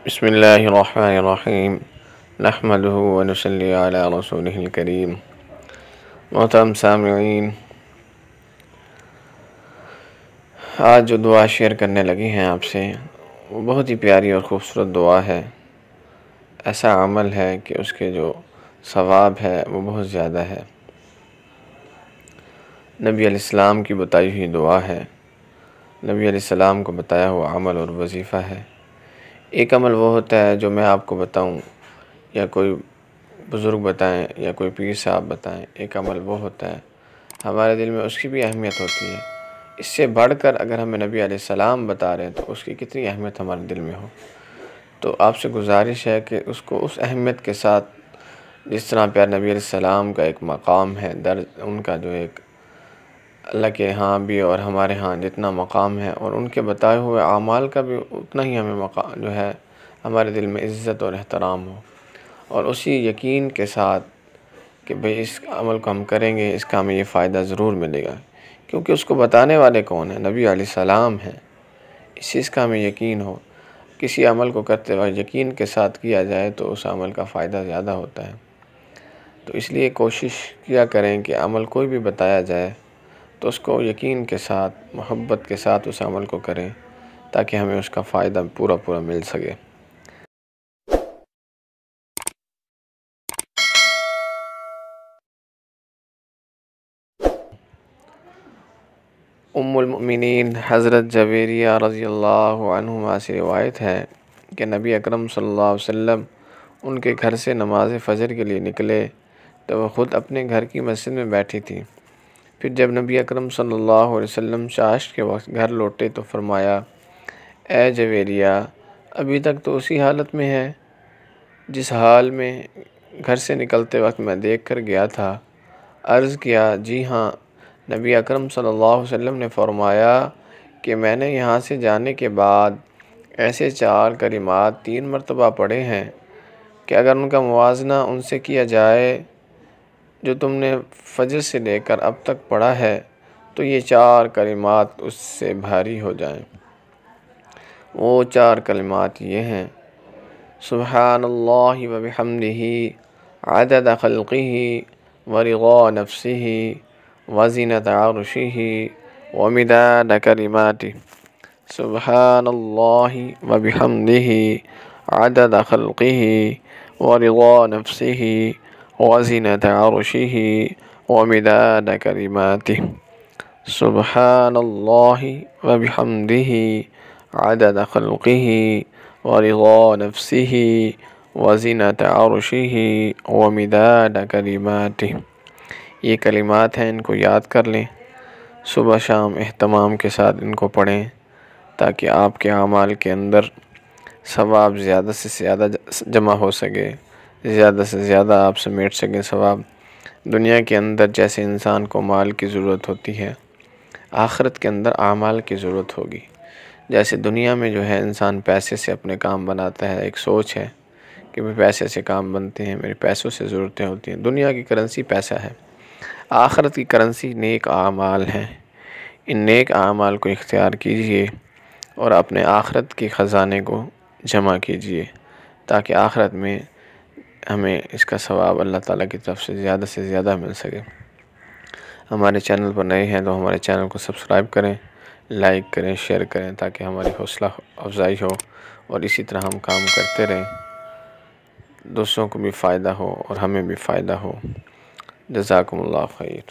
بسم اللہ الرحمن الرحیم نحمدہ ونصلی علی رسولہ الکریم۔ محترم سامعین، آج جو دعا شیئر کرنے لگے ہیں آپ سے وہ بہت ہی پیاری اور خوبصورت دعا ہے۔ ایسا عمل ہے کہ اس کے جو ثواب ہے وہ بہت زیادہ ہے۔ نبی علیہ السلام کی بتائی ہوئی دعا ہے، نبی علیہ السلام کو بتایا ہوا عمل اور وظیفہ ہے۔ ایک عمل وہ ہوتا ہے جو میں آپ کو بتاؤں یا کوئی بزرگ بتائیں یا کوئی پیر صاحب بتائیں، ایک عمل وہ ہوتا ہے ہمارے دل میں اس کی بھی اہمیت ہوتی ہے۔ اس سے بڑھ کر اگر ہمیں نبی علیہ السلام بتا رہے ہیں تو اس کی کتنی اہمیت ہمارے دل میں ہو۔ تو آپ سے گزارش ہے کہ اس کو اس اہمیت کے ساتھ، جس طرح پیارے نبی علیہ السلام کا ایک مقام ہے، درج ان کا جو ایک اللہ کے ہاں بھی اور ہمارے ہاں جتنا مقام ہے، اور ان کے بتائے ہوئے اعمال کا بھی اتنا ہی ہمیں مقام جو ہے ہمارے دل میں عزت اور احترام ہو، اور اسی یقین کے ساتھ کہ بھئی اس عمل کو ہم کریں گے، اس کا ہمیں یہ فائدہ ضرور ملے گا، کیونکہ اس کو بتانے والے کون ہیں؟ نبی علیہ السلام ہیں۔ اس چیز کا ہمیں یقین ہو، کسی عمل کو کرتے وقت یقین کے ساتھ کیا جائے تو اس عمل کا فائدہ زیادہ ہوتا ہے۔ تو اس لیے کوشش کیا کریں کہ عمل کوئی بھی بتایا جائے تو اس کو یقین کے ساتھ، محبت کے ساتھ اس عمل کو کریں تاکہ ہمیں اس کا فائدہ پورا مل سکے۔ ام المؤمنین حضرت جویریہ رضی اللہ عنہما سے روایت ہے کہ نبی اکرم صلی اللہ علیہ وسلم ان کے گھر سے نماز فجر کے لیے نکلے تو وہ خود اپنے گھر کی مسجد میں بیٹھی تھی۔ پھر جب نبی اکرم صلی اللہ علیہ وسلم چاشت کے وقت گھر لوٹے تو فرمایا، اے جویریہ، ابھی تک تو اسی حالت میں ہے جس حال میں گھر سے نکلتے وقت میں دیکھ کر گیا تھا۔ عرض کیا، جی ہاں۔ نبی اکرم صلی اللہ علیہ وسلم نے فرمایا کہ میں نے یہاں سے جانے کے بعد ایسے 4 کلمات 3 مرتبہ پڑھے ہیں کہ اگر ان کا موازنہ ان سے کیا جائے جو تم نے فجر سے لے کر اب تک پڑھا ہے تو یہ 4 کلمات اس سے بھاری ہو جائیں۔ وہ 4 کلمات یہ ہیں: سبحان اللہ و بحمدہ عدد خلقہ ورضا نفسہ وزنة عرشہ ومداد کلماتہ۔ سبحان اللہ و بحمدہ عدد خلقہ ورضا نفسہ وزنة عرشہ ومداد کلماتہ۔ سبحان اللہ و بحمدہ عدد خلقہ ورضا نفسہ وزنة عرشہ ومداد کلماتہ۔ یہ کلمات ہیں، ان کو یاد کر لیں، صبح شام اہتمام کے ساتھ ان کو پڑھیں تاکہ آپ کے اعمال کے اندر ثواب زیادہ سے زیادہ جمع ہو سکے، زیادہ سے زیادہ آپ سمیٹ سکیں ثواب۔ دنیا کے اندر جیسے انسان کو مال کی ضرورت ہوتی ہے، آخرت کے اندر اعمال کی ضرورت ہوگی۔ جیسے دنیا میں جو ہے انسان پیسے سے اپنے کام بناتا ہے، ایک سوچ ہے کہ میں پیسے سے کام بنتے ہیں، میرے پیسوں سے ضرورتیں ہوتی ہیں۔ دنیا کی کرنسی پیسہ ہے، آخرت کی کرنسی نیک اعمال ہیں۔ ان نیک اعمال کو اختیار کیجئے اور اپنے آخرت کے خزانے کو جمع کیجئے تاکہ آخرت میں ہمیں اس کا ثواب اللہ تعالیٰ کی طرف سے زیادہ مل سکے۔ ہمارے چینل پر نئے ہیں تو ہمارے چینل کو سبسکرائب کریں، لائک کریں، شیئر کریں تاکہ ہماری حوصلہ افزائی ہو اور اسی طرح ہم کام کرتے رہیں، دوسروں کو بھی فائدہ ہو اور ہمیں بھی فائدہ ہو۔ جزاکم اللہ خیر۔